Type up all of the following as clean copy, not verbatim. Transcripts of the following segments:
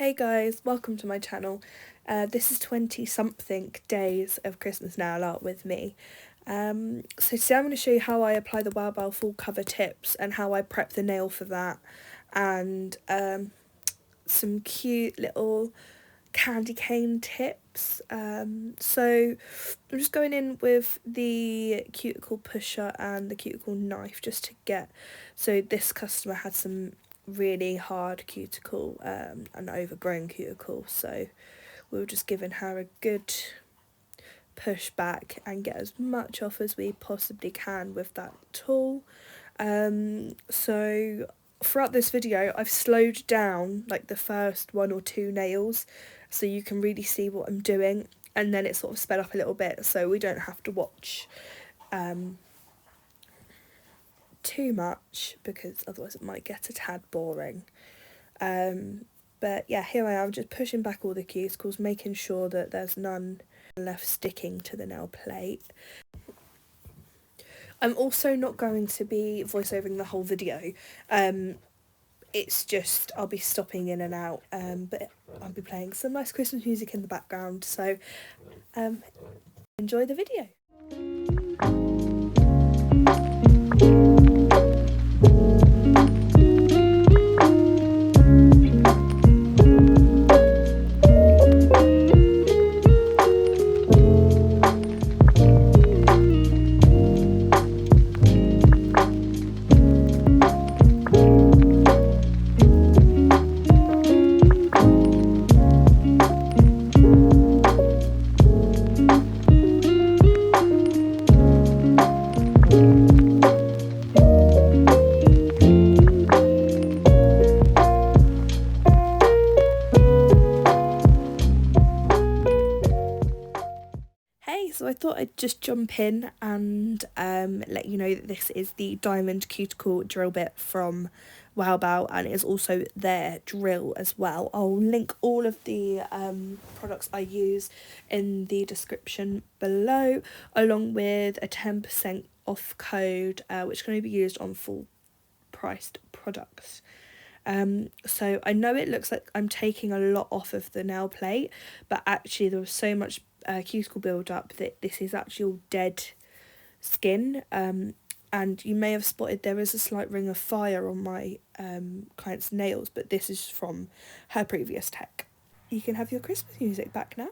Hey guys, welcome to my channel. This is 20 something days of Christmas nail art with me. So today I'm going to show you how I apply the Wowbao full cover tips and how I prep the nail for that, and some cute little candy cane tips. So I'm just going in with the cuticle pusher and the cuticle knife just to get, so this customer had some really hard cuticle, and overgrown cuticle, so we were just giving her a good push back and get as much off as we possibly can with that tool. So throughout this video I've slowed down like the first one or two nails so you can really see what I'm doing, and then it sort of sped up a little bit so we don't have to watch too much because otherwise it might get a tad boring. But yeah, here I am just pushing back all the cuticles, making sure that there's none left sticking to the nail plate. I'm also not going to be voiceovering the whole video. It's just I'll be stopping in and out, but I'll be playing some nice Christmas music in the background, so enjoy the video. So I thought I'd just jump in and let you know that this is the diamond cuticle drill bit from Wowbao, and it is also their drill as well. I'll link all of the products I use in the description below, along with a 10% off code which can only be used on full priced products. So I know it looks like I'm taking a lot off of the nail plate, but actually there was so much cuticle build up that this is actually all dead skin, and you may have spotted there is a slight ring of fire on my client's nails, but this is from her previous tech. You can have your Christmas music back now.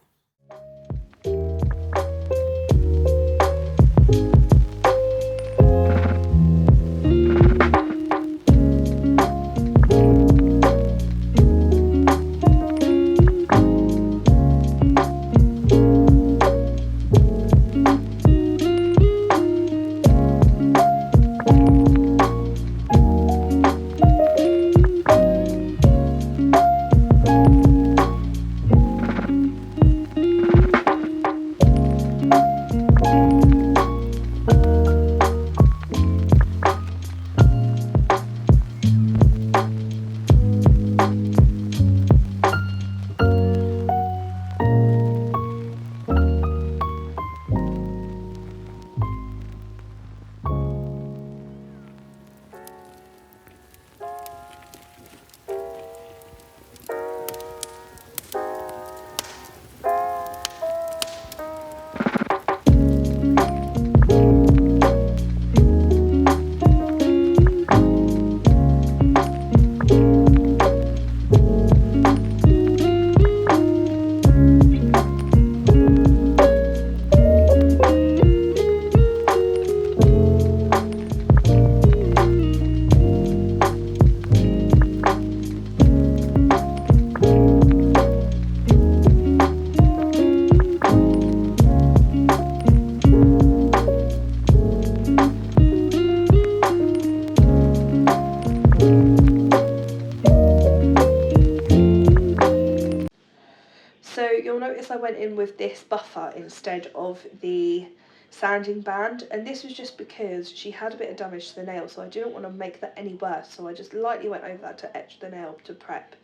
So you'll notice I went in with this buffer instead of the sanding band, and this was just because she had a bit of damage to the nail, so I didn't want to make that any worse, so I just lightly went over that to etch the nail to prep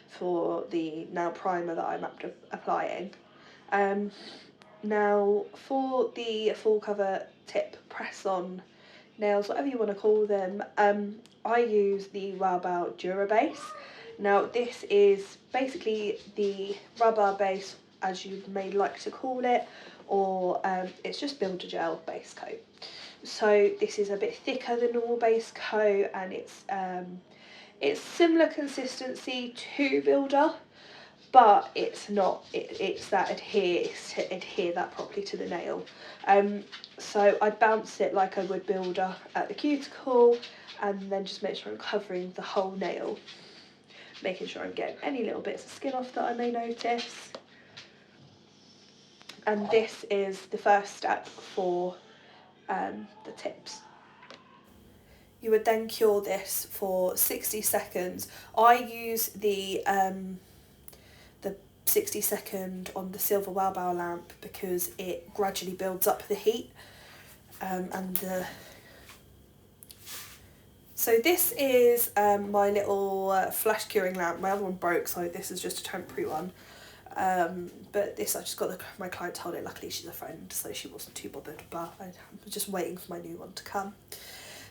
for the nail primer that I'm applying. Now for the full cover tip press on nails, whatever you want to call them, I use the Wowbao Durabase. Now this is basically the rubber base, as you may like to call it, or it's just Builder Gel base coat. So this is a bit thicker than normal base coat, and it's similar consistency to Builder, but it's not. It's that adhere that properly to the nail. So I bounce it like I would Builder at the cuticle, and then just make sure I'm covering the whole nail, making sure I'm getting any little bits of skin off that I may notice. And this is the first step for the tips. You would then cure this for 60 seconds. I use the 60-second on the silver Wowbao lamp because it gradually builds up the heat. So this is my little flash curing lamp. My other one broke, so this is just a temporary one. But this, I just got my client to hold it. Luckily she's a friend, so she wasn't too bothered, but I'm just waiting for my new one to come.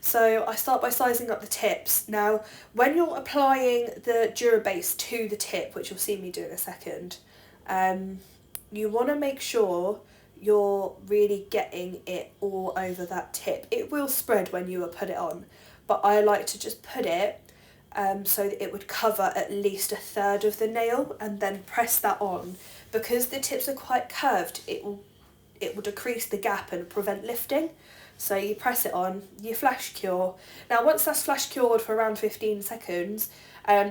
So I start by sizing up the tips. Now, when you're applying the Durabase to the tip, which you'll see me do in a second, you want to make sure you're really getting it all over that tip. It will spread when you put it on, but I like to just put it so that it would cover at least 1/3 of the nail, and then press that on. Because the tips are quite curved, it will decrease the gap and prevent lifting. So you press it on, you flash cure. Now once that's flash cured for around 15 seconds,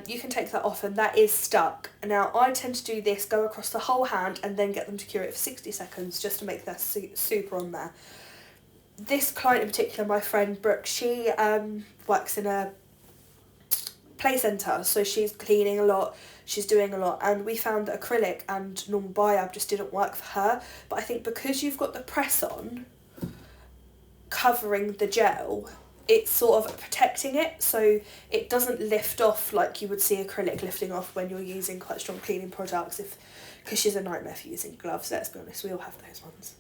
you can take that off, and that is stuck. Now I tend to do this, go across the whole hand, and then get them to cure it for 60 seconds just to make that super on there. This client in particular, my friend Brooke, she works in a play centre, so she's cleaning a lot, she's doing a lot, and we found that acrylic and normal biab just didn't work for her. But I think because you've got the press on covering the gel, it's sort of protecting it, so it doesn't lift off like you would see acrylic lifting off when you're using quite strong cleaning products, because she's a nightmare for using gloves, let's be honest, we all have those ones.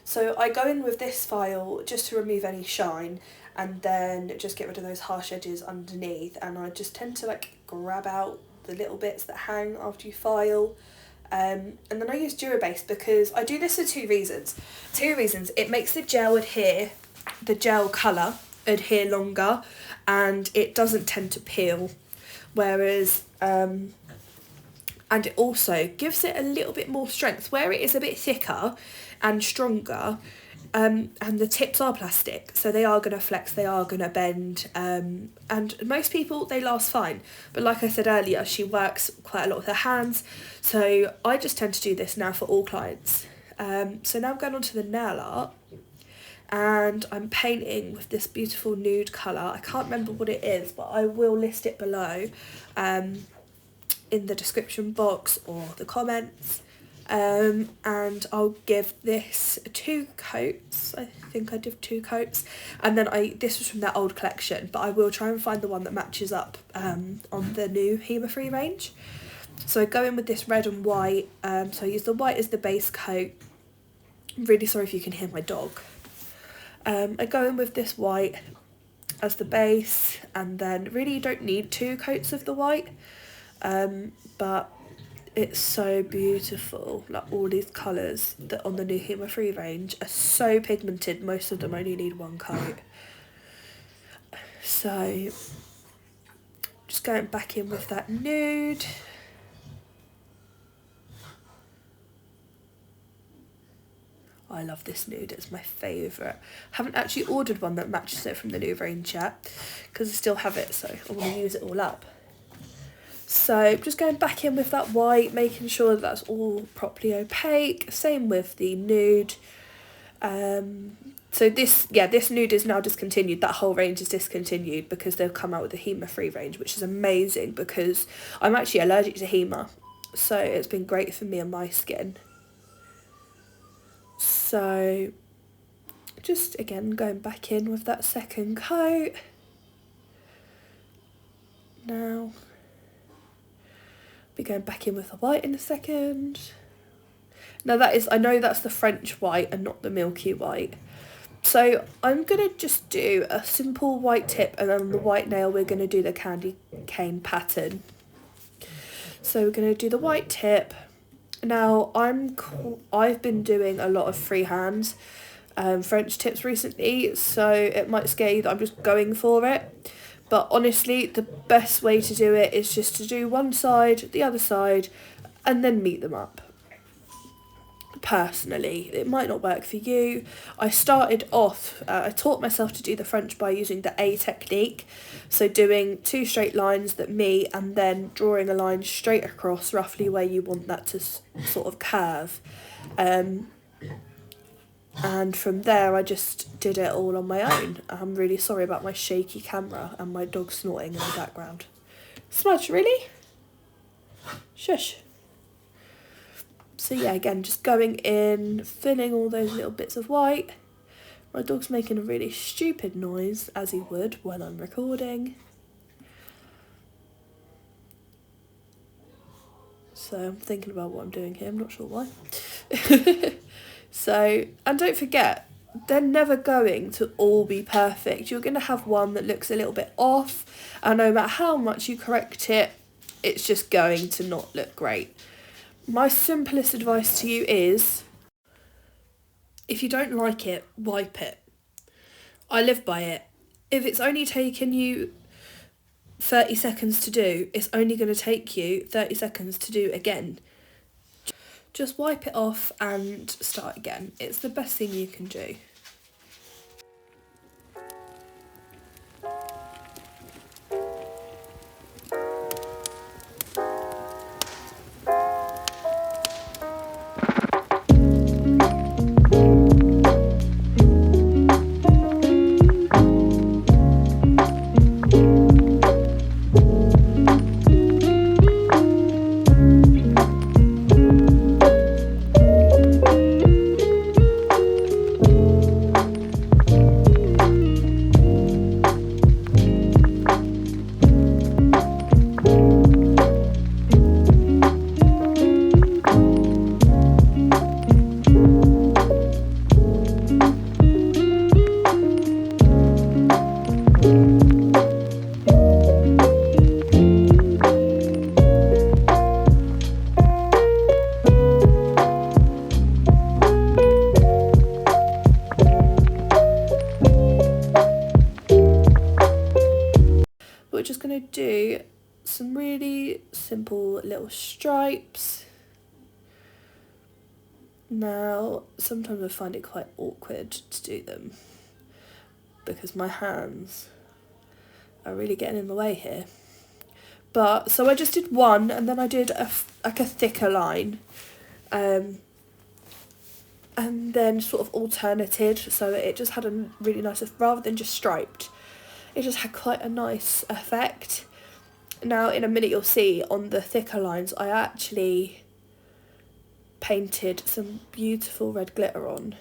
So I go in with this file just to remove any shine, and then just get rid of those harsh edges underneath, and I just tend to like grab out the little bits that hang after you file. And then I use Durabase because I do this for two reasons. It makes the gel adhere, the gel colour adhere longer, and it doesn't tend to peel, whereas and it also gives it a little bit more strength where it is a bit thicker and stronger, and the tips are plastic, so they are going to flex, they are going to bend, and most people, they last fine. But like I said earlier, she works quite a lot with her hands, so I just tend to do this now for all clients. So now I'm going on to the nail art, and I'm painting with this beautiful nude colour. I can't remember what it is, but I will list it below in the description box or the comments. And I'll give this 2 coats. I think I did 2 coats, and then this was from that old collection, but I will try and find the one that matches up on the new Hema free range. So I go in with this red and white, so I use the white as the base coat. I'm really sorry if you can hear my dog. I go in with this white, as the base, and then really you don't need 2 coats of the white, but it's so beautiful. Like all these colours that on the new Hema Free range are so pigmented, most of them only need 1 coat. So just going back in with that nude. I love this nude, it's my favourite. Haven't actually ordered one that matches it from the new range yet, because I still have it, so I want to use it all up. So just going back in with that white, making sure that that's all properly opaque. Same with the nude. So this nude is now discontinued. That whole range is discontinued because they've come out with the Hema Free range, which is amazing because I'm actually allergic to Hema. So it's been great for me and my skin. So just again going back in with that second coat. Now be going back in with the white in a second. Now I know that's the French white and not the milky white. So I'm going to just do a simple white tip, and then on the white nail we're going to do the candy cane pattern. So we're going to do the white tip. Now I've been doing a lot of freehand French tips recently, so it might scare you that I'm just going for it. But honestly, the best way to do it is just to do one side, the other side, and then meet them up. Personally, it might not work for you. I started off, I taught myself to do the French by using the A technique. So doing 2 straight lines that meet and then drawing a line straight across roughly where you want that to sort of curve. And from there I just did it all on my own. I'm really sorry about my shaky camera and my dog snorting in the background. Smudge, really? Shush. So yeah, again, just going in, filling all those little bits of white. My dog's making a really stupid noise, as he would when I'm recording. So I'm thinking about what I'm doing here, I'm not sure why. So, and don't forget, they're never going to all be perfect. You're going to have one that looks a little bit off, and no matter how much you correct it, it's just going to not look great. My simplest advice to you is, if you don't like it, wipe it. I live by it. If it's only taken you 30 seconds to do, it's only going to take you 30 seconds to do again. Just wipe it off and start again. It's the best thing you can do. We're just going to do some really simple little stripes. Now, sometimes I find it quite awkward to do them because my hands are really getting in the way here. But, so I just did one, and then I did a thicker line. And then sort of alternated, so it just had a really nice, rather than just striped, it just had quite a nice effect. Now in a minute you'll see on the thicker lines I actually painted some beautiful red glitter on.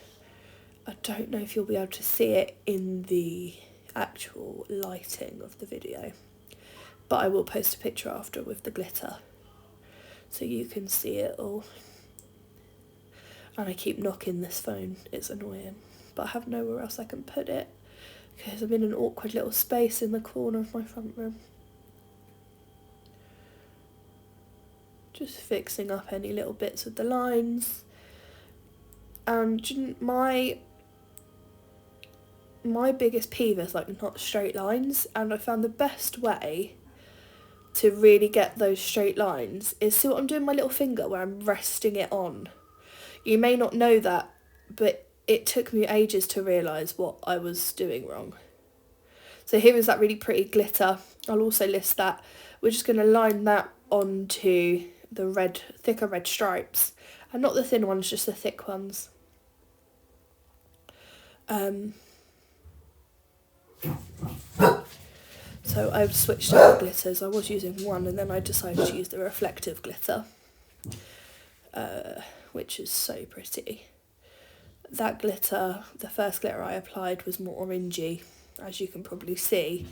I don't know if you'll be able to see it in the actual lighting of the video, but I will post a picture after with the glitter so you can see it all. And I keep knocking this phone, it's annoying, but I have nowhere else I can put it because I'm in an awkward little space in the corner of my front room. Just fixing up any little bits with the lines. And my biggest peeve is like not straight lines, and I found the best way to really get those straight lines is see what I'm doing with my little finger where I'm resting it on. You may not know that, but it took me ages to realise what I was doing wrong. So here is that really pretty glitter. I'll also list that. We're just going to line that onto the thicker red stripes, and not the thin ones, just the thick ones. So I've switched out the glitters. I was using one and then I decided to use the reflective glitter, which is so pretty. That glitter, the first glitter I applied was more orangey, as you can probably see.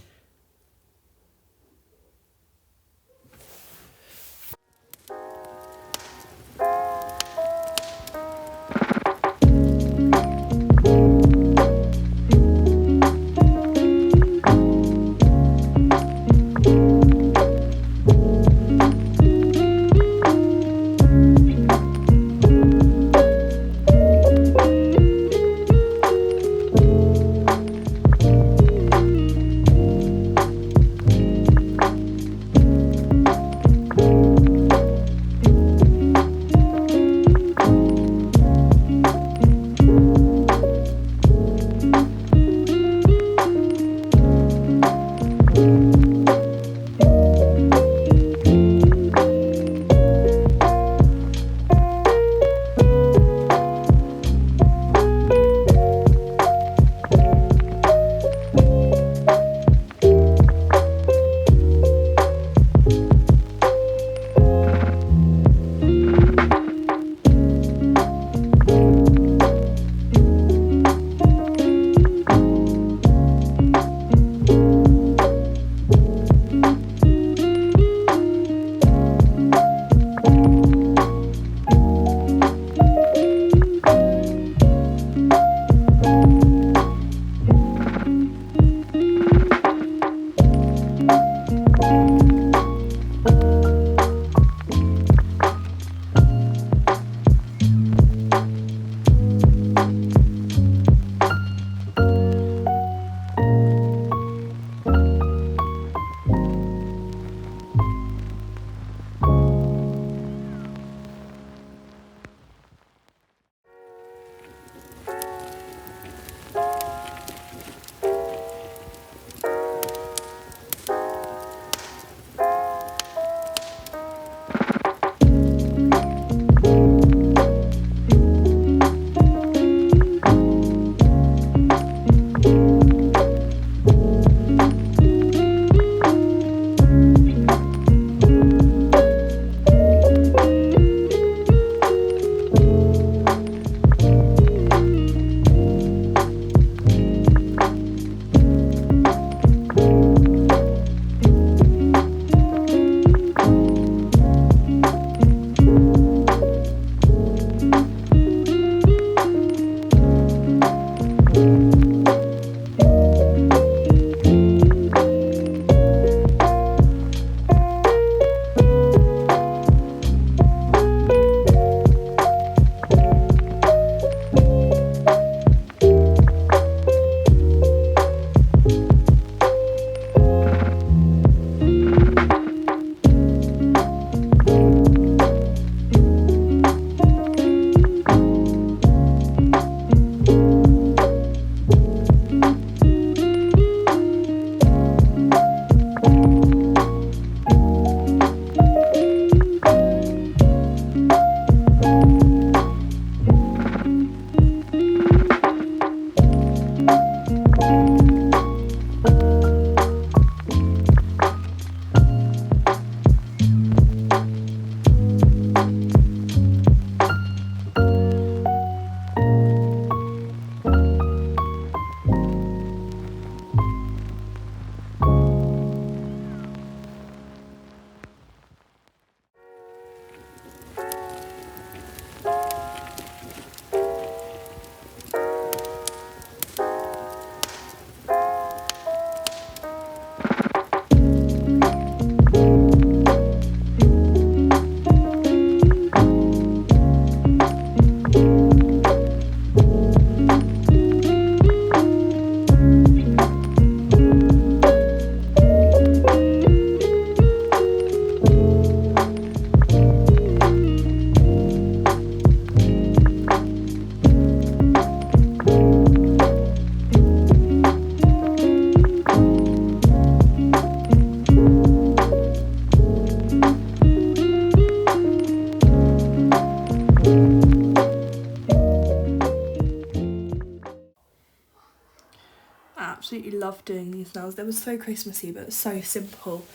I absolutely love doing these nails. They were so Christmassy, but so simple.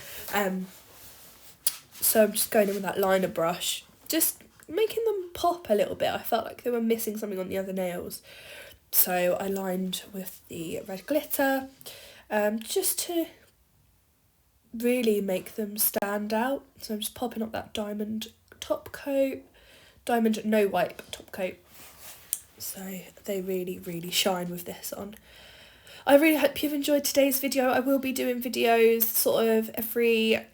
So I'm just going in with that liner brush, just making them pop a little bit. I felt like they were missing something on the other nails. So I lined with the red glitter, just to really make them stand out. So I'm just popping up that diamond top coat, diamond no wipe top coat. So they really shine with this on. I really hope you've enjoyed today's video. I will be doing videos sort of every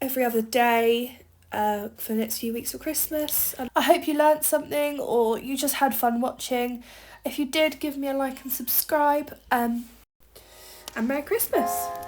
other day for the next few weeks of Christmas. And I hope you learnt something or you just had fun watching. If you did, give me a like and subscribe. And Merry Christmas!